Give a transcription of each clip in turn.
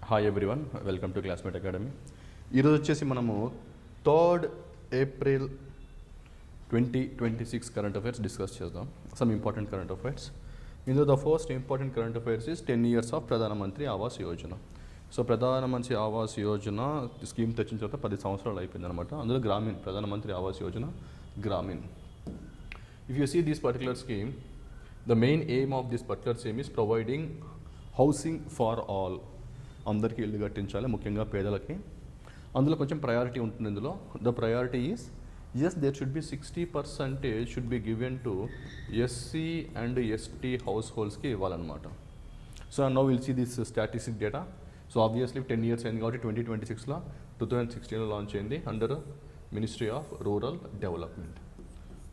Hi everyone, welcome to classmate academy. ఈరోజు వచ్చేసి మనము 3rd April 2026 current affairs discuss చేద్దాం. Some important current affairs. ఇందులో the first important current affairs is 10 years of Pradhan Mantri Awas Yojana. So ప్రధానమంత్రి Awas Yojana scheme తెచ్చిన తర్వాత 10 సంవత్సరాలు అయిపోయింది అనమాట. అందులో గ్రామీణ్, ప్రధానమంత్రి Awas Yojana Grameen. If you see this particular scheme, the main aim of this particular scheme is providing housing far all. అందరికీ ఇల్లు కట్టించాలి, ముఖ్యంగా పేదలకి. అందులో కొంచెం ప్రయారిటీ ఉంటుంది. ఇందులో the priority is there should be 60% should be given to SC and ST house హోల్డ్స్కి ఇవ్వాలన్నమాట. So now will see this statistic data. So obviously 10 years అయింది కాబట్టి 2026లో 2016లో లాంచ్ అయింది under ministry of rural development.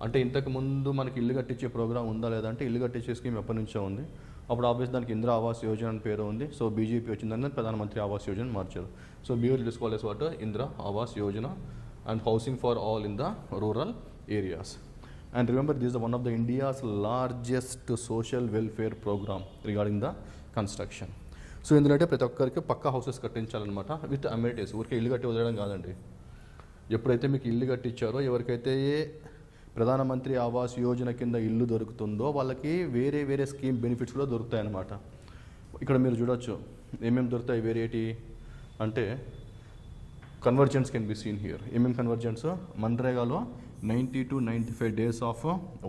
అంటే ఇంతకు ముందు మనకి ఇల్లు కట్టించే ప్రోగ్రామ్ ఉందా లేదా అంటే ఇల్లు కట్టించే స్కీమ్ ఎప్పటి నుంచో ఉంది. అప్పుడు ఆబ్వియస్ దానికి ఇందిరా ఆవాస్ యోజన అని పేరు ఉంది. సో బీజేపీ వచ్చిందని ప్రధానమంత్రి ఆవాస్ యోజన మార్చారు. So we will discuss as what Indira Awas Yojana and housing for all in the rural areas. And remember this one of the India's largest social welfare programme regarding the construction. So ఇందులో అంటే ప్రతి ఒక్కరికి pucca houses కట్టించాలన్నమాట with amenities. ఊరికే ఇల్లు కట్టి వదలడం కాదండి. ఎప్పుడైతే మీకు ఇల్లు కట్టించారో, ఎవరికైతే ప్రధానమంత్రి ఆవాస్ యోజన కింద ఇల్లు దొరుకుతుందో వాళ్ళకి వేరే వేరే స్కీమ్ బెనిఫిట్స్ కూడా దొరుకుతాయి అన్నమాట. ఇక్కడ మీరు చూడొచ్చు ఏమేమి దొరుకుతాయి వేరేటి అంటే convergence can be seen here. ఏమేమి కన్వర్జెన్స్? మన్రేగాలో 90 to 95 days ఆఫ్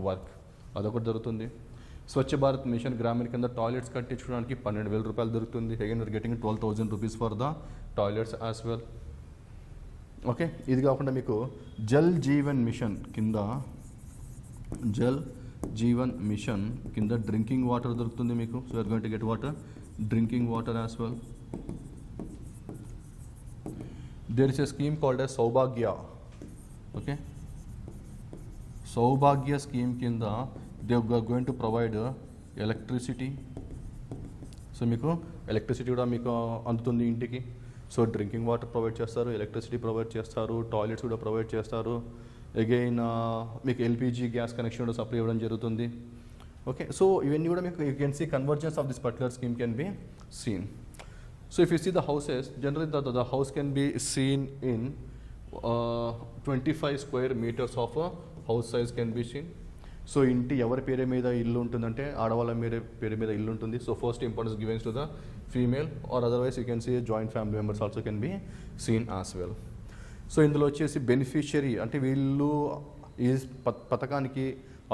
వర్క్, అదొకటి దొరుకుతుంది. స్వచ్ఛ భారత్ మిషన్ గ్రామీణ కింద టాయిలెట్స్ కట్టించడానికి 12,000 రూపాయలు దొరుకుతుంది. Again we're getting 12,000 rupees for the toilets as well. Okay, ఇది కాకుండా మీకు జల్ జీవన్ మిషన్ కింద డ్రింకింగ్ వాటర్ దొరుకుతుంది మీకు. So you're going to get water, drinking water as well. There is a scheme called as Saubhagya. Okay, Saubhagya scheme కింద they are going to provide electricity. So మీకు electricity కూడా మీకు అందుతుంది ఇంటికి. సో డ్రింకింగ్ వాటర్ ప్రొవైడ్ చేస్తారు, electricity provide చేస్తారు, toilets కూడా provide చేస్తారు. అగైన్ మీకు ఎల్పిజి గ్యాస్ కనెక్షన్ కూడా సప్లై ఇవ్వడం జరుగుతుంది. ఓకే, సో ఇవన్నీ కూడా మీకు you can see convergence of this particular scheme can be seen. So if you see the houses, generally the house can be seen in 25 square meters of house size can be seen. So ఇంటి ఎవరి పేరు మీద ఇల్లు ఉంటుందంటే ఆడవాళ్ళ పేరు మీద ఇల్లు ఉంటుంది. So first importance givens to the female or otherwise you can see joint family members also can be seen as well. So ఇందులో వచ్చేసి బెనిఫిషియరీ అంటే వీళ్ళు ఈ పథకానికి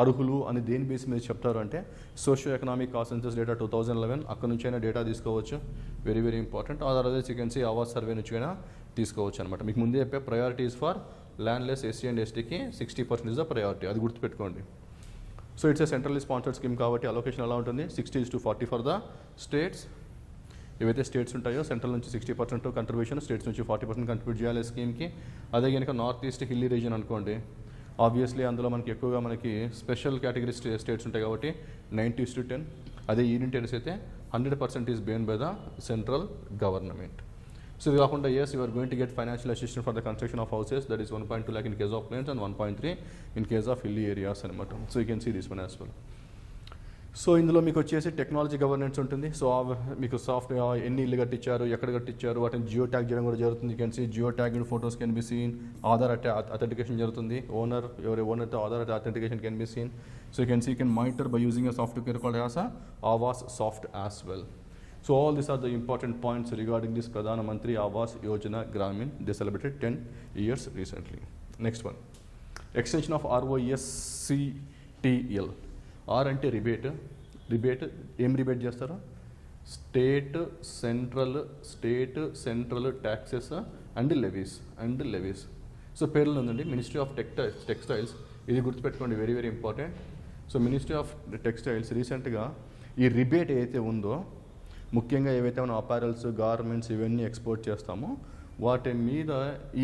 అర్హులు అని దేని బేస్ మీద చెప్తారు అంటే socio economic caste census data 2011 అక్కడ నుంచి అయినా డేటా తీసుకోవచ్చు. Very very important. Otherwise you can see Awas survey నుంచి అయినా తీసుకోవచ్చు అనమాట. మీకు ముందే చెప్పే priorities for landless SC and ఎస్టీకి 60% ఇస్ ద ప్రయారిటీ, అది గుర్తుపెట్టుకోండి. So it's a centrally sponsored scheme కాబట్టి అలొకేషన్ ఎలా ఉంటుంది? 60:40 ఫర్ ద స్టేట్స్. ఏవైతే స్టేట్స్ ఉంటాయో సెంట్రల్ నుంచి 60% కంట్రిబ్యూషన్, స్టేట్స్ నుంచి 40% కంట్రిబ్యూట్ చేయాలి స్కీమ్కి. అదే కనుక నార్త్ ఈస్ట్ హిల్లీ రీజన్ అనుకోండి, ఆబ్వియస్లీ అందులో మనకి ఎక్కువగా మనకి స్పెషల్ కేటగిరీ స్టేట్స్ ఉంటాయి కాబట్టి 90:10. అదే యూనియన్ టెరిటరీస్ అయితే 100% is borne by the central government. So ఇది కాకుండా yes, you are going to get financial assistance for the construction of houses, that is 1.2 lakh in case of plains and 1.3 in case of hilly areas అనమాట. So you can see this one as well. So ఇందులో మీకు వచ్చేసి technology governance ఉంటుంది. So మీకు software ఎన్ని ఇల్లు కట్టించారు, ఎక్కడ కట్టించారు, వాటిని జియో ట్యాగ్ చేయడం కూడా జరుగుతుంది. You can see geo tagged photos can be seen. Aadhaar authentication జరుగుతుంది. ఎవరి ఓనర్తో Aadhaar authentication can be seen. So you can see can monitor by using a software called as Awas soft as well. So all these are the important points regarding this Pradhan Mantri Awas Yojana Gramin. They celebrated 10 years recently. Next one, extension of ROSCTL. R అంటే rebate. ఏం rebate చేస్తారో? State central taxes and levies. So పేర్లు ఉందండి ministry of textiles. ఇది గుర్తుపెట్టుకోండి, very very important. So ministry of textiles రీసెంట్గా ఈ rebate ఏదైతే ఉందో, ముఖ్యంగా ఏవైతే మనం అపారల్స్, గార్మెంట్స్ ఇవన్నీ ఎక్స్పోర్ట్ చేస్తామో వాటి మీద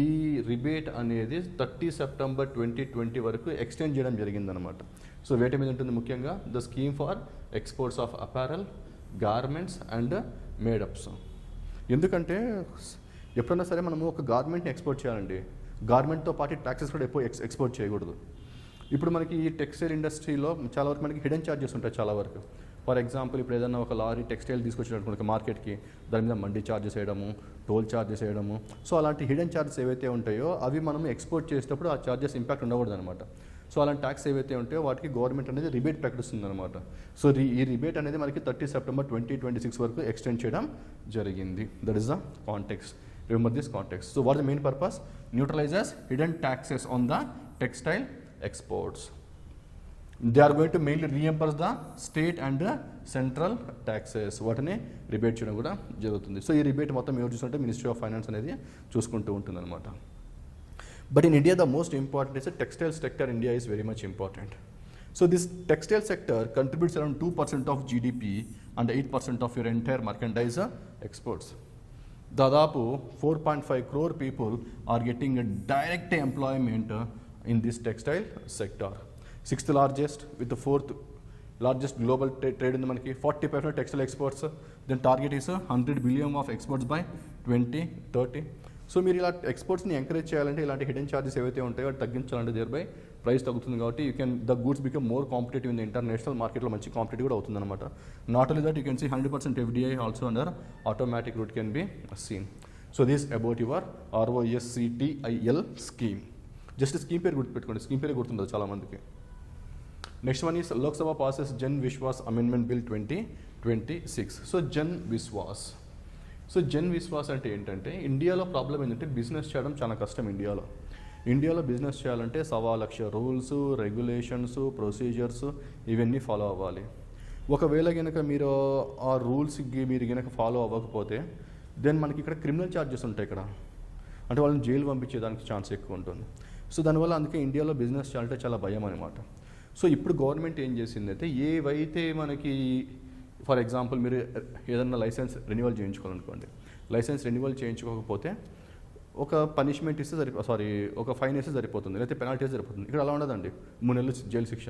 ఈ రిబేట్ అనేది 30 September 2020 వరకు ఎక్స్టెండ్ చేయడం జరిగిందనమాట. సో వేటి మీద ఉంటుంది? ముఖ్యంగా the scheme for exports of apparel, garments and madeups. ఎందుకంటే ఎప్పుడైనా సరే మనము ఒక గార్మెంట్ని ఎక్స్పోర్ట్ చేయాలండి, గార్మెంట్తో పాటు ట్యాక్సెస్ కూడా ఎక్కువ ఎక్స్పోర్ట్ చేయకూడదు. ఇప్పుడు మనకి ఈ టెక్స్టైల్ ఇండస్ట్రీలో చాలా వరకు మనకి హిడెన్ ఛార్జెస్ ఉంటాయి చాలా వరకు. ఫర్ ఎగ్జాంపుల్ ఇప్పుడు ఏదైనా ఒక లారీ టెక్స్టైల్ తీసుకొచ్చినట్టు మార్కెట్కి దాని మీద మండీ ఛార్జెస్ వేయడము, టోల్ ఛార్జెస్ వేయడము. సో అలాంటి హిడెన్ ఛార్జెస్ ఏవైతే ఉంటాయో అవి మనం ఎక్స్పోర్ట్ చేసేటప్పుడు ఆ ఛార్జెస్ ఇంపాక్ట్ ఉండకూడదు అనమాట. సో అలాంటి ట్యాక్స్ ఏవైతే ఉంటాయో వాటికి గవర్నమెంట్ అనేది రిబేట్ ప్రకటిస్తుంది అనమాట. సో ఈ రిబేట్ అనేది మనకి 30 సెప్టెంబర్ 2026 వరకు ఎక్స్టెండ్ చేయడం జరిగింది. That is the context. Remember this context. So what the main purpose? న్యూట్రలైజెస్ hidden taxes on the textile exports. They are going to mainly reimburse the state and the central taxes. వాటిని rebate చేయడం కూడా జరుగుతుంది. So ఈ rebate మొత్తం ఎవరు చూసుకుంటే ministry of finance అనేది చూసుకుంటూ ఉంటుంది అనమాట. But in India the most important is textile sector. India is very much important. So this textile sector contributes around 2% of GDP and 8% of your entire merchandise exports. దాదాపు 4.5 crore people are getting a direct employment in this textile sector. 6th largest with the 4th largest global trade in the manaki 40% textile exports. Then target is 100 billion of exports by 2030. So మీరు ఇలా ఎక్స్పోర్ట్స్ని encourage చేయాలంటే ఇలాంటి hidden charges ఏవైతే ఉంటాయో అది తగ్గించాలంటే there by price తగ్గుతుంది కాబట్టి you can the goods become more competitive in the international మార్కెట్లో మంచి కాంపిటేటివ్ కూడా అవుతుంది అనమాట. Not only that you can see 100% FDI also under automatic route can be seen. So this about your ROSCTIL scheme. Just scheme పేరు గుర్తుపెట్టుకోండి, scheme పేరు గుర్తుండదు చాలామందికి. Next one is Lok Sabha passes Jan Vishwas amendment bill 2026. So Jan Vishwas. So Jan Vishwas అంటే ఏంటంటే ఇండియాలో problem ఏంటంటే business చేయడం చాలా కష్టం. ఇండియాలో బిజినెస్ చేయాలంటే 1,00,000 రూల్స్, రెగ్యులేషన్స్, ప్రొసీజర్స్ ఇవన్నీ ఫాలో అవ్వాలి. ఒకవేళ కనుక మీరు ఆ రూల్స్కి మీరు కనుక ఫాలో అవ్వకపోతే దెన్ మనకి ఇక్కడ క్రిమినల్ ఛార్జెస్ ఉంటాయి. ఇక్కడ అంటే వాళ్ళని జైలు పంపించేదానికి ఛాన్స్ ఎక్కువ ఉంటుంది. సో దానివల్ల అందుకే ఇండియాలో బిజినెస్ చేయాలంటే చాలా భయం అనమాట. సో ఇప్పుడు గవర్నమెంట్ ఏం చేసిందంటే ఏవైతే మనకి ఫర్ ఎగ్జాంపుల్ మీరు ఏదన్నా లైసెన్స్ రెన్యువల్ చేయించుకోవాలనుకోండి, లైసెన్స్ రెన్యువల్ చేయించుకోకపోతే ఒక పనిష్మెంట్ ఇస్తే ఒక ఫైన్ ఇస్తే సరిపోతుంది, లేకపోతే పెనాల్టీ ఇస్తే సరిపోతుంది. ఇక్కడ అలా ఉండదండి. 3 నెలలు జైలు శిక్ష,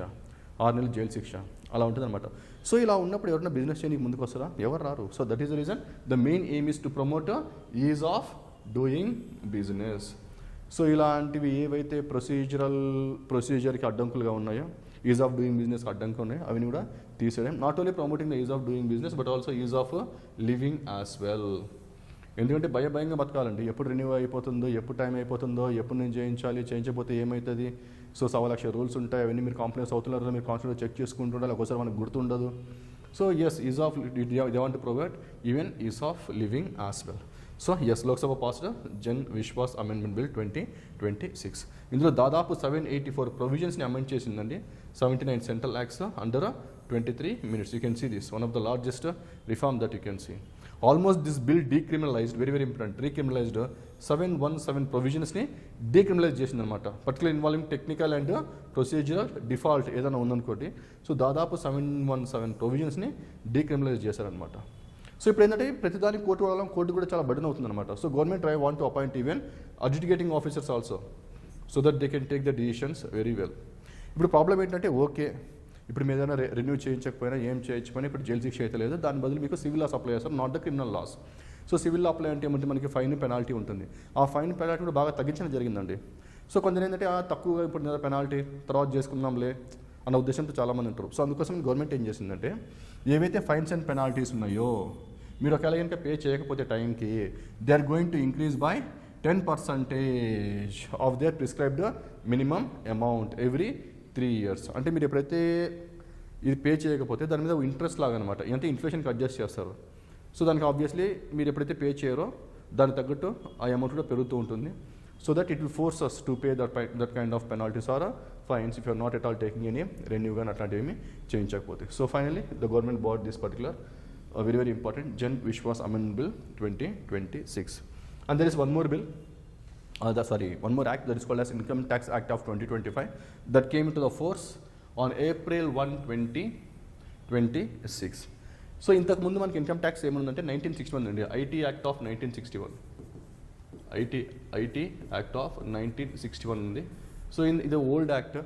6 నెలలు జైలు శిక్ష అలా ఉంటుంది అనమాట. సో ఇలా ఉన్నప్పుడు ఎవరైనా బిజినెస్ చేయడానికి ముందుకు వస్తారా? ఎవరు రారు. So that is the reason the main aim is to promote is of doing business. So ఇలాంటివి ఏవైతే ప్రొసీజర్కి అడ్డంకులుగా ఉన్నాయో, ఈజ్ ఆఫ్ డూయింగ్ బిజినెస్ అడ్డంకులు ఉన్నాయో అవన్నీ కూడా తీసేయడం. Not only promoting the is of doing business but also is of living as well. ఎందుకంటే భయంగా బతకాలండి. ఎప్పుడు రెన్యూ అయిపోతుందో, ఎప్పుడు టైం అయిపోతుందో, ఎప్పుడు నేను చేయించకపోతే ఏమవుతుంది. సో 1,00,000 రూల్స్ ఉంటాయి, అవన్నీ మీరు కాంప్లైంట్స్ అవుతున్నారో మీరు కాన్స్టెంట్గా చెక్ చేసుకుంటుండాలి. ఒకసారి మనకు గుర్తుండదు. So yes, ease of they want to provide even ease of living as well. So yes, Lok Sabha passed Jan Vishwas amendment bill 2026. ఇందులో దాదాపు 784 ప్రొవిజన్స్ని అమెండ్ చేసిందండి. 79 central acts under 23 minutes. You can see this, one of the largest reform that you can see. Almost this bill decriminalized, very very important, decriminalized 717 ప్రొవిజన్స్ని decriminalise చేసింది అనమాట. Particular involving technical and procedural default ఏదైనా ఉందనుకోండి. So దాదాపు 717 ప్రొవిజన్స్ని decriminalise చేశారనమాట. So ఇప్పుడు ఏంటంటే ప్రతిదానికి court వెళ్ళడం, కోర్టు కూడా చాలా బర్డెన్ అవుతుంది అనమాట. So government want to appoint even adjudicating officers also so that they can take the decisions very well. ఇప్పుడు ప్రాబ్లం ఏంటంటే ఓకే, ఇప్పుడు మీరు ఏదైనా రెన్యూ చేయించకపోయినా ఏం చేయకపోయినా ఇప్పుడు జైలు శిక్ష అయితే లేదు, దాని బదులు మీకు సివిల్ లాస్ అప్లై చేస్తారు, not the criminal laws. So civil law apply అంటే ఏమంటే మనకి ఫైన్ పెనాల్టీ ఉంటుంది. ఆ ఫైన్ పెనాల్టీ కూడా బాగా తగ్గించడం జరిగిందండి. సో కొందరు ఏంటంటే తక్కువగా ఇప్పుడు పెనాల్టీ తర్వాత చేసుకుందాంలే అన్న ఉద్దేశంతో చాలామంది ఉంటారు. సో అందుకోసం గవర్నమెంట్ ఏం చేసిందంటే ఏవైతే ఫైన్స్ అండ్ పెనాల్టీస్ ఉన్నాయో మీరు ఒకవేళ కనుక పే చేయకపోతే టైంకి they are going to increase by 10% of their prescribed minimum amount every 3 years. అంటే మీరు ఎప్పుడైతే ఇది పే చేయకపోతే దాని మీద ఇంట్రెస్ట్ లాగా అనమాట, అంటే ఇన్ఫ్లేషన్కి అడ్జస్ట్ చేస్తారు. సో దానికి ఆబ్వియస్లీ మీరు ఎప్పుడైతే పే చేయరో దానికి తగ్గట్టు ఆ అమౌంట్ కూడా పెరుగుతూ ఉంటుంది. So that it will force us to pay that kind of penalties or fines if you're not at all taking any renew కానీ అట్లాంటివి ఏమి చేయించకపోతే. So finally the government bought this particular very very important Jan Vishwas Amendment Bill 2026. And there is one more bill, one more act that is called as Income Tax Act of 2025 that came into the force on April 1, 2026. So ఇంతకు ముందు మనకి income tax ఏముందంటే 1961 అండి, IT act of 1961, IT act of 1961 ఉంది. So ఇది old act.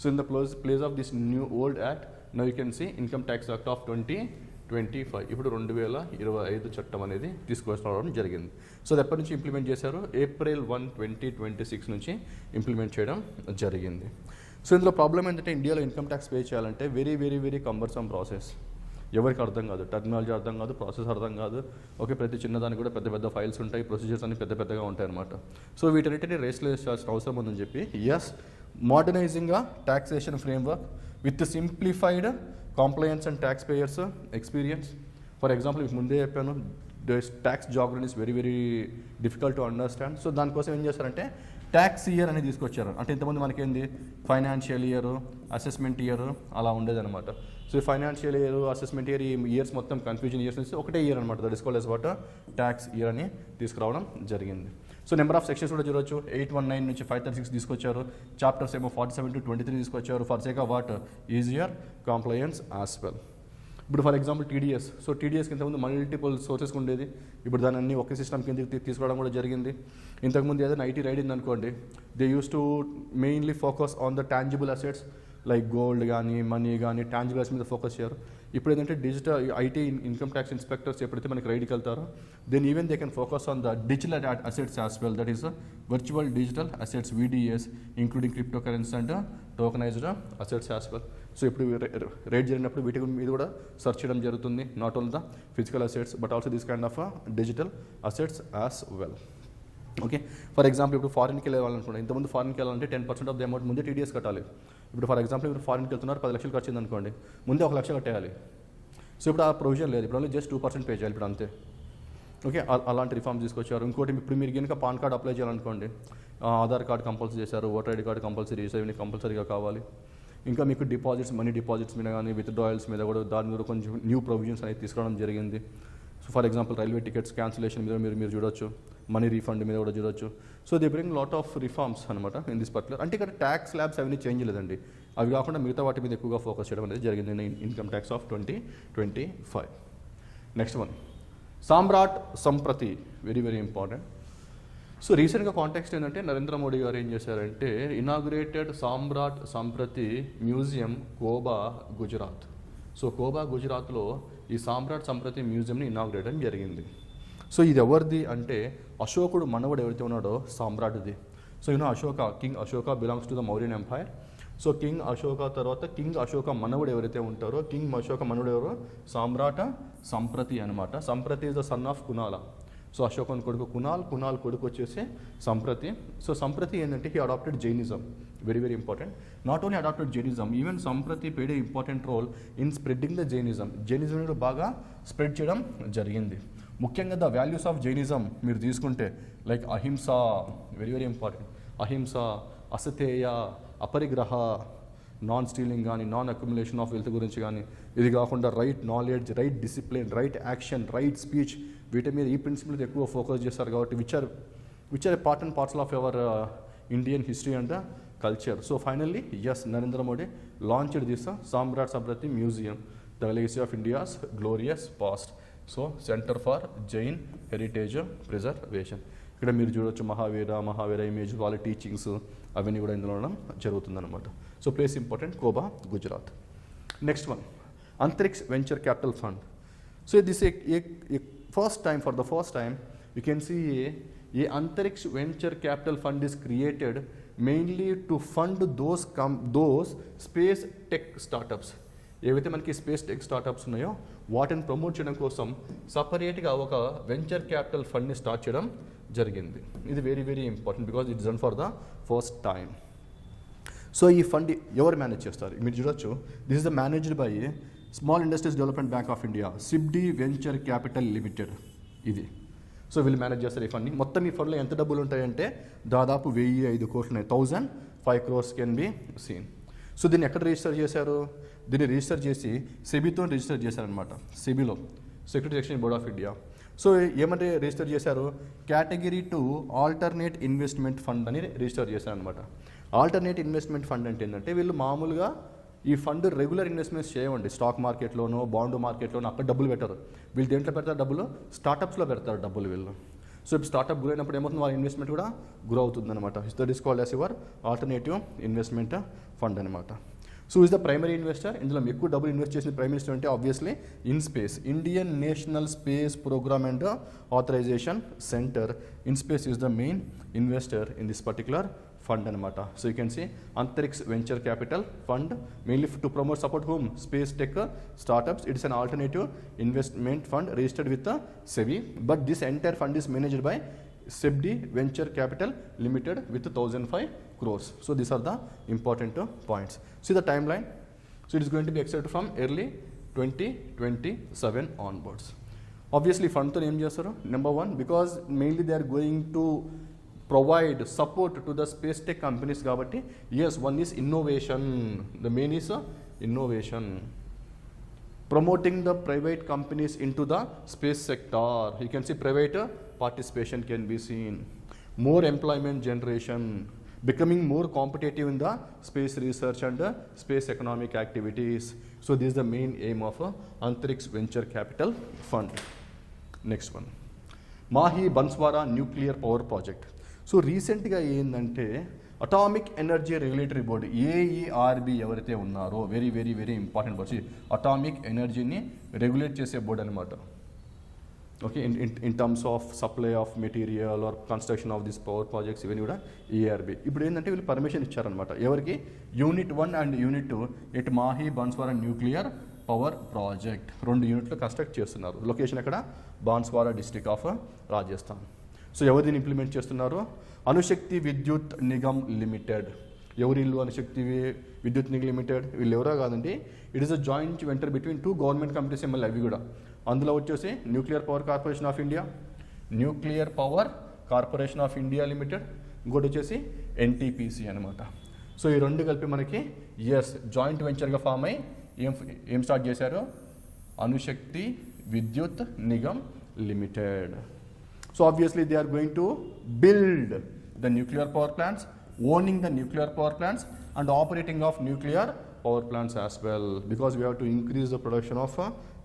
So in the place of this new old act now you can see income tax act of 2025. ఇప్పుడు 2025 చట్టం అనేది తీసుకురావడం జరిగింది. సో అది ఎప్పటి నుంచి ఇంప్లిమెంట్ చేశారు? April 1, 2026 నుంచి ఇంప్లిమెంట్ చేయడం జరిగింది. సో ఇందులో ప్రాబ్లం ఏంటంటే ఇండియాలో ఇన్కమ్ ట్యాక్స్ పే చేయాలంటే very very very cumbersome process. ఎవరికి అర్థం కాదు, టెక్నాలజీ అర్థం కాదు, ప్రాసెస్ అర్థం కాదు. ఓకే, ప్రతి చిన్నదానికి కూడా పెద్ద పెద్ద ఫైల్స్ ఉంటాయి, ప్రొసీజర్స్ అన్ని పెద్ద పెద్దగా ఉంటాయి అనమాట. సో వీటన్నిటిని రేషనలైజ్ చేయాల్సిన అవసరం ఉందని చెప్పి modernising taxation framework with simplified compliance and tax payers experience. For example మీకు ముందే చెప్పాను, tax geography is very very difficult to understand. So దానికోసం ఏం చేస్తారంటే ట్యాక్స్ ఇయర్ అనేది తీసుకొచ్చారు. అంటే ఇంతకుముందు మనకేంది ఫైనాన్షియల్ ఇయర్, అసెస్మెంట్ ఇయర్ అలా ఉండేదన్నమాట. సో ఈ ఫైనాన్షియల్ ఇయర్, అసెస్మెంట్ ఇయర్, ఈ ఇయర్స్ మొత్తం కన్ఫ్యూజన్ ఇయర్స్ నుంచి ఒకటే ఇయర్ అనమాట. That is called as what tax year అని తీసుకురావడం జరిగింది. సో నెంబర్ ఆఫ్ సెక్షన్స్ కూడా చూడొచ్చు. 819 నుంచి 536 తీసుకొచ్చారు. చాప్టర్స్ ఏమో 47 to 23 తీసుకొచ్చారు. For sake of what easier compliance as well. ఇప్పుడు ఫర్ ఎగ్జాంపుల్ టీడీఎస్. సో టీడీఎస్కి ఇంతకుముందు మల్టిపుల్ సోర్సెస్ ఉండేది, ఇప్పుడు దాన్ని అన్ని ఒకే సిస్టమ్ కింద తీసుకురావడం కూడా జరిగింది. ఇంతకుముందు ఏదైనా ఐటీ రైడ్ ఉందనుకోండి, they use to mainly focus on the tangible assets like gold కానీ మనీ కానీ టాంజిబుల్ అసెట్స్ మీద ఫోకస్ చేయరు. ఇప్పుడు ఏంటంటే digital IT income tax inspectors ఎప్పుడైతే మనకి రైడ్కి వెళ్తారో then even they can focus on the digital assets as well, that is virtual digital assets VDAs including crypto currency and tokenised assets as well. So ఇప్పుడు raid జరిగినప్పుడు వీటి మీద కూడా search చేయడం జరుగుతుంది. Not only the physical assets but also this kind of digital assets as well. Okay, for example ఇప్పుడు ఫారిన్కి వెళ్ళాలనుకోండి, ఇంతకుముందు ఫారిన్కి వెళ్ళాలంటే 10% ఆఫ్ ద అమౌంట్ ముందే TDS కట్టాలి. ఇప్పుడు ఫర్ ఎగ్జాంపుల్ ఇప్పుడు ఫారిన్కి వెళ్తున్నారు, 10 లక్షలు ఖర్చు అనుకోండి, ముందే 1 లక్ష కట్టేయాలి. సో ఇప్పుడు ఆ ప్రొవిజన్ లేదు, ఇప్పుడు జస్ట్ 2% పే చేయాలి ఇప్పుడు అంతే. ఓకే, అలాంటి రిఫార్మ్స్ తీసుకొచ్చారు. ఇంకోటి ఇప్పుడు మీరు కనుక పాన్ కార్డ్ అప్లై చేయాలనుకోండి, ఆధార్ కార్డ్ కంపల్సరీ చేశారు, ఓటర్ ఐడి కార్డు కంపల్సరీ చేశారు, ఇవన్నీ కంపల్సరీగా కావాలి. ఇంకా మీకు డిపాజిట్స్, మనీ డిపాజిట్స్ మీద కానీ విత్డ్రాయల్స్ మీద కూడా దాని మీద కొంచెం న్యూ ప్రొవిజన్స్ అనేది తీసుకురావడం జరిగింది. So for example railway tickets cancellation మీద మీరు చూడొచ్చు, మనీ రీఫండ్ మీద కూడా చూడొచ్చు. So they bring lot of reforms అనమాట ఇన్ దిస్ పర్టికులర్. అంటే ఇక్కడ ట్యాక్స్ స్లాబ్స్ అవన్నీ చేంజ్ లేదండి, అవి కాకుండా మిగతా వాటి మీద ఎక్కువగా ఫోకస్ చేయడం అనేది జరిగింది income tax of 2025. Next one, Samrat Samprati, very very important. So రీసెంట్గా కాంటెక్స్ట్ ఏంటంటే నరేంద్ర మోడీ గారు ఏం చేశారంటే inaugurated Samrat Samprati museum Koba, Gujarat. So Koba, గుజరాత్లో ఈ సామ్రాట్ సంప్రతి మ్యూజియంని ఇనాగ్రేట్ అని జరిగింది. సో ఇది ఎవరిది అంటే అశోకుడు మనవడు ఎవరైతే ఉన్నాడో సామ్రాట్ది. So Ashoka, king Ashoka belongs to the Mauryan empire. So king Ashoka తర్వాత కింగ్ అశోక మనవడు ఎవరైతే ఉంటారో, కింగ్ అశోక మనవడు ఎవరో సామ్రాట సంప్రతి అనమాట. Samprati is the son of Kunala. So అశోకన్ కొడుకు కునాల్ కొడుకు వచ్చేసి సంప్రతి. సో సంప్రతి ఏంటంటే he adopted Jainism, very very important. Not only adopted Jainism, even Samprati played a important role in spreading the Jainism బాగా స్ప్రెడ్ చేయడం జరిగింది. ముఖ్యంగా ద వాల్యూస్ ఆఫ్ జైనిజం మీరు తీసుకుంటే లైక్ అహింస, very very important. Ahimsa, asteya, aparigraha, non stealing కానీ, non accumulation of wealth గురించి కానీ, ఇది కాకుండా right knowledge, right discipline, right action, right speech, వీటి మీద ఈ ప్రిన్సిపల్ ఎక్కువ ఫోకస్ చేస్తారు కాబట్టి which are part and parts of our Indian history and culture. So finally Narendra Modi launched this Samrat Samprati museum, the legacy of India's glorious past. So centre for Jain heritage preservation. ఇక్కడ మీరు చూడొచ్చు Mahavir image, వాళ్ళ టీచింగ్స్ అవన్నీ కూడా ఇందులో ఉండడం జరుగుతుందన్నమాట. So place important, Koba, Gujarat. Next one, Antariksha venture capital fund. So this for the first time you can see a antariksh venture capital fund is created mainly to fund those space tech startups. ఏవైతే మనకి space tech startups ఉన్నాయో వాటిని promote చేయడం కోసం సపరేట్గా ఒక venture capital ఫండ్ని start చేయడం జరిగింది. ఇది very very important because it's done for the first time. So ఈ ఫండ్ ఎవరు మేనేజ్ చేస్తారు మీరు చూడొచ్చు. This is the managed by small industries development bank of India, సిబ్డి వెంచర్ క్యాపిటల్ లిమిటెడ్. ఇది సో వీళ్ళు మేనేజ్ చేస్తారు ఈ ఫండ్ని. మొత్తం ఈ ఫండ్లో ఎంత డబ్బులు ఉంటాయంటే దాదాపు 1005 కోట్లు ఉన్నాయి. 1005 crores can be seen. So దీన్ని ఎక్కడ రిజిస్టర్ చేశారు? దీన్ని రిజిస్టర్ చేసి సెబీతో రిజిస్టర్ చేశారనమాట. సెబీలో, security exchange board of India. So ఏమంటే రిజిస్టర్ చేశారు? కేటగిరీ 2 ఆల్టర్నేట్ ఇన్వెస్ట్మెంట్ ఫండ్ అని రిజిస్టర్ చేశారనమాట. ఆల్టర్నేట్ ఇన్వెస్ట్మెంట్ ఫండ్ అంటే ఏంటంటే వీళ్ళు మామూలుగా ఈ ఫండ్ రెగ్యులర్ ఇన్వెస్ట్మెంట్స్ చేయవండి. స్టాక్ మార్కెట్లోనో బాండ్ మార్కెట్లోనో అక్కడ డబ్బులు పెట్టరు. వీళ్ళు దేంట్లో పెడతారు డబ్బులు? స్టార్టప్స్లో పెడతారు డబ్బులు వీళ్ళు. సో ఇప్పుడు స్టార్టప్ గ్రో అయినప్పుడు ఏమవుతుంది? వాళ్ళ ఇన్వెస్ట్మెంట్ కూడా గ్రో అవుతుంది అనమాట. That is called as your alternative investment fund అనమాట. So is the primary investor. ఇందులో ఎక్కువ డబ్బులు ఇన్వెస్ట్ చేసిన ప్రైమ్ మినిస్టర్ అంటే obviously in space, Indian national space programme and authorisation centre. In space is the main investor in this particular fund అనమాట. So you can see Antariksh venture capital fund mainly to promote support home space tech startups. It's an alternative investment fund registered with SEBI, but this entire fund is managed by SEBI Venture Capital Limited with 1,005 crores. So these are the important points. See the timeline. So it is going to be accepted from early 2027 onwards. Obviously fund to name chesaru number 1 because mainly they are going to provide support to the space tech companies kabatti. Yes, one is innovation, the main is innovation, promoting the private companies into the space sector. You can see private participation can be seen, more employment generation, becoming more competitive in the space research and space economic activities. So this is the main aim of Antariksh Venture Capital Fund. Next one, Mahi Banswara Nuclear Power Project. So recently ఏంటంటే atomic energy regulatory board AERB ఎవరైతే ఉన్నారో very very very important board, atomic ఎనర్జీని regulate చేసే board అనమాట. Okay, in terms of supply of material or construction of this power projects ఇవన్నీ కూడా AERB. ఇప్పుడు ఏంటంటే వీళ్ళు పర్మిషన్ ఇచ్చారనమాట. ఎవరికి? Unit 1 and unit 2 at Mahi Banswara nuclear power project 2 యూనిట్లు కన్స్ట్రక్ట్ చేస్తున్నారు. లొకేషన్ ఎక్కడ? Banswara district of Rajasthan. So ఎవరు దీన్ని ఇంప్లిమెంట్ చేస్తున్నారు? అణుశక్తి విద్యుత్ నిగమ్ లిమిటెడ్. ఎవరిల్లు అణుశక్తి విద్యుత్ నిగమ్ లిమిటెడ్? వీళ్ళు ఎవరో కాదండి, it is a joint venture between 2 government companies మళ్ళీ అవి కూడా. అందులో వచ్చేసి nuclear power corporation of India, nuclear power corporation of India limited, ఇంకోటి వచ్చేసి NTPC అనమాట. సో ఈ 2 కలిపి మనకి జాయింట్ వెంచర్గా ఫామ్ అయ్యి ఏం స్టార్ట్ చేశారు? అణుశక్తి Vidyut Nigam limited. So obviously they are going to build the nuclear power plants, owning the nuclear power plants and operating of nuclear power plants as well, because we have to increase the production of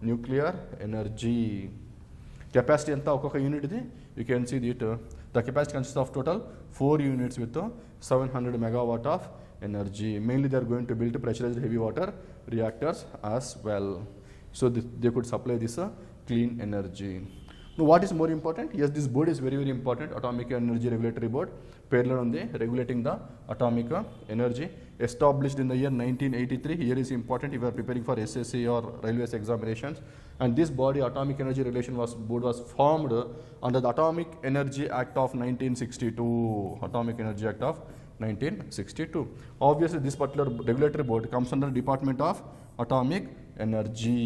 nuclear energy. Capacity anta okoka unit idi, you can see that the capacity consists of total 4 units with 700 megawatt of energy. Mainly they are going to build pressurized heavy water reactors as well, so they could supply this clean energy. Now what is more important? Yes, this board is very very important, Atomic Energy Regulatory Board. Parallel on the regulating the atomic energy, established in the year 1983. Here is important if you are preparing for SSC or railways examinations. And this body, Atomic Energy Regulation Board, was formed under the Atomic Energy Act of 1962. Atomic Energy Act of 1962. Obviously this particular regulatory board comes under Department of Atomic Energy.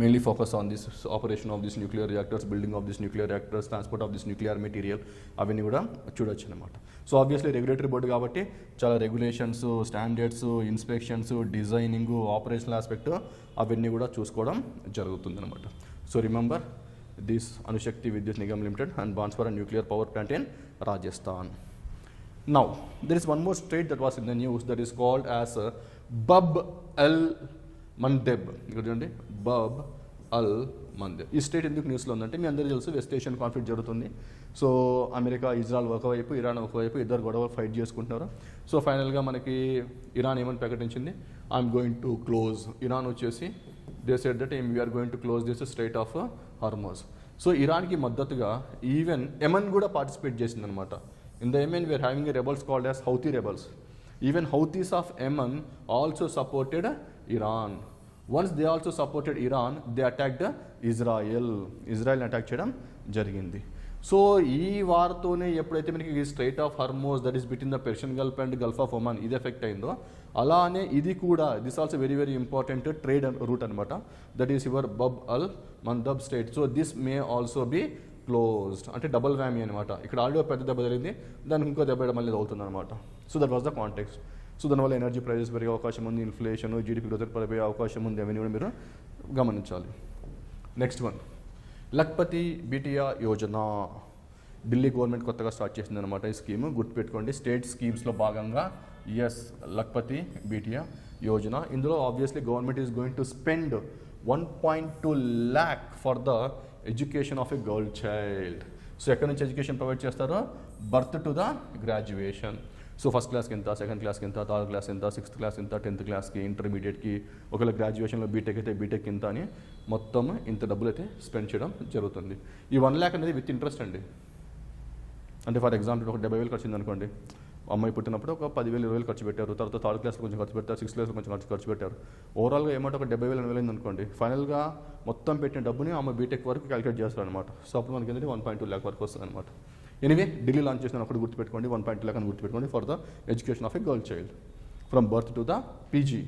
Mainly focus on this operation of these nuclear reactors, building of these nuclear reactors, transport of this nuclear material, అవన్నీ కూడా చూడొచ్చు అనమాట. So obviously regulatory board కాబట్టి చాలా regulations, standards, inspections, designing, operational aspect అవన్నీ కూడా చూసుకోవడం జరుగుతుంది అనమాట. So remember this Anushakti Vidyut Nigam limited and Banswara nuclear power plant in Rajasthan. Now there is one more state that was in the news that is called as Bab al Mandeb. ఇక్కడ చూడండి, బబ్ అల్ మందెబ్. ఈ state ఎందుకు న్యూస్లో ఉందంటే మీ అందరికీ తెలుసు వెస్ట్ ఏషియన్ కాన్ఫ్లిక్ట్ జరుగుతుంది. So America, Israel ఒకవైపు, ఇరాన్ ఒకవైపు, ఇద్దరు గొడవ ఫైట్ చేసుకుంటున్నారు. సో ఫైనల్గా మనకి ఇరాన్ ఏమని ప్రకటించింది? I'm going to close. Iran వచ్చేసి they said that we're going to close this strait of Hormuz. So ఇరాన్కి మద్దతుగా ఈవెన్ యెమెన్ కూడా పార్టిసిపేట్ చేసిందనమాట. In the Yemen we're having a rebels called as Houthi rebels. Even Houthis of Yemen also supported Iran. Once they also supported Iran, they attacked Israel. Israel attack చేయడం జరిగింది. So ఈ వార్తోనే ఎప్పుడైతే మనకి strait of Hormuz that is between the Persian gulf and gulf of Oman ఇది effect అయిందో, అలానే ఇది కూడా this also very very important trade route అనమాట. That is your Bab al Mandeb strait. So this may also be closed. అంటే double whammy అనమాట. ఇక్కడ already పెద్ద దెబ్బ జరిగింది, దానికి ఇంకో దెబ్బ మళ్ళీ అవుతుంది అనమాట. So that was the context. So దానివల్ల ఎనర్జీ ప్రైజెస్ పెరిగే అవకాశం ఉంది, ఇన్ఫ్లేషన్, జీడిపి గ్రోత్ పడిపోయే అవకాశం ఉంది, అవన్నీ కూడా మీరు గమనించాలి. Next one, Lakhpati Bitiya Yojana. Delhi government కొత్తగా స్టార్ట్ చేసింది అనమాట ఈ స్కీమ్. గుర్తుపెట్టుకోండి, స్టేట్ స్కీమ్స్లో భాగంగా లఖ్పతి బీటియా యోజన. ఇందులో obviously government is going to spend 1.2 lakh for the education of a girl child. So ఎక్కడి నుంచి ఎడ్యుకేషన్ ప్రొవైడ్ చేస్తారో? Birth to the graduation. So first క్లాస్కి ఎంత, సెకండ్ క్లాస్కి ఎంత, థర్డ్ క్లాస్ ఎంత, సిక్స్త్ క్లాస్ ఎంత, 10th క్లాస్కి, ఇంటర్మీడియట్కి, ఒకవేళ గ్రాడ్యుయేషన్లో బీటెక్ అయితే బీటెక్ ఇంత అని మొత్తం ఇంత డబ్బులు అయితే స్పెండ్ చేయడం జరుగుతుంది. ఈ 1 lakh అనేది విత్ ఇంట్రెస్ట్ అండి. అంటే ఫర్ ఎగ్జాంపుల్ ఒక 70,000 ఖర్చు అనుకోండి, అమ్మాయి పుట్టినప్పుడు ఒక 10,000 20,000 ఖర్చు పెట్టారు, తర్వాత థర్డ్ క్లాస్లో కొంచెం ఖర్చు పెట్టారు, 6th క్లాస్లో కొంచెం ఖర్చు పెట్టారు. ఓవరాల్గా ఏమంటే ఒక 70,000 80,000 అనుకోండి. ఫైనల్గా మొత్తం పెట్టిన డబ్బుని ఆమె బీటెక్ వరకు క్యాలిక్యులేట్ చేస్తారు అనమాట. సో అప్పుడు మనకి ఏంటంటే 1.2 lakh వరకు వస్తుంది అనమాట. ఎనీవే ఢిల్లీ లాంచ్ చేసినప్పుడు గుర్తుపెట్టుకోండి 1.2 lakh అని గుర్తుపెట్టుకోండి for the education of a girl child from birth to the PG,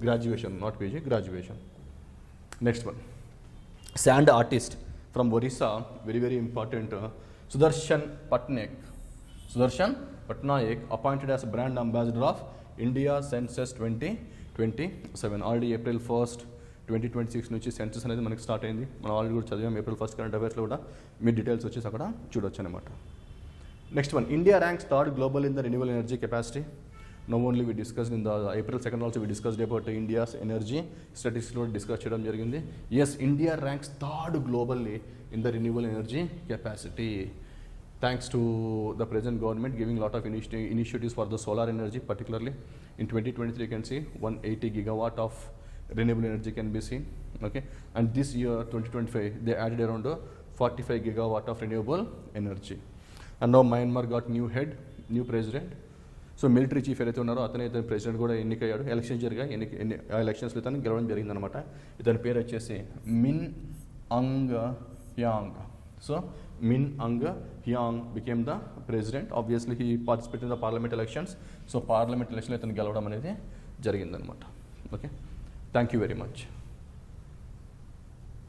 graduation, not PG, graduation. Next one, sand artist from Orissa, very very important, Sudarshan Patnaik appointed as brand ambassador of India census 2027. Already April 1st 2026 నుంచి senses అనేది మనకి start అయింది. మనం already కూడా చదివాం April 1st current అఫైర్స్లో కూడా మీ details వచ్చేసి అక్కడ చూడొచ్చు అనమాట. Next one, India ranks third global in the renewal energy capacity. No only we discussed in the April 2nd also we discussed about India's energy స్టాటిస్టిక్స్లో డిస్కస్ చేయడం జరిగింది. Yes, India ranks third globally in the renewal energy capacity, thanks to the present government giving lot of initiatives for the solar energy. Particularly in 2023 you can see 180 gigawatt of renewable energy can be seen, okay, and this year 2025 they added around 45 gigawatt of renewable energy. And now Myanmar got new president. So military chief ఏదైతే ఉన్నారో అతనైతే president కూడా ఎన్నికయ్యాడు. Election జరిగాయి, ఆ ఎలక్షన్స్లో ఇతను గెలవడం జరిగిందనమాట. ఇతని పేరు వచ్చేసి Min Aung Hlaing. So Min Aung Hlaing became the president. Obviously he participated in the parliament elections. So parliament election ఇతను గెలవడం అనేది జరిగిందనమాట. Okay, thank you very much.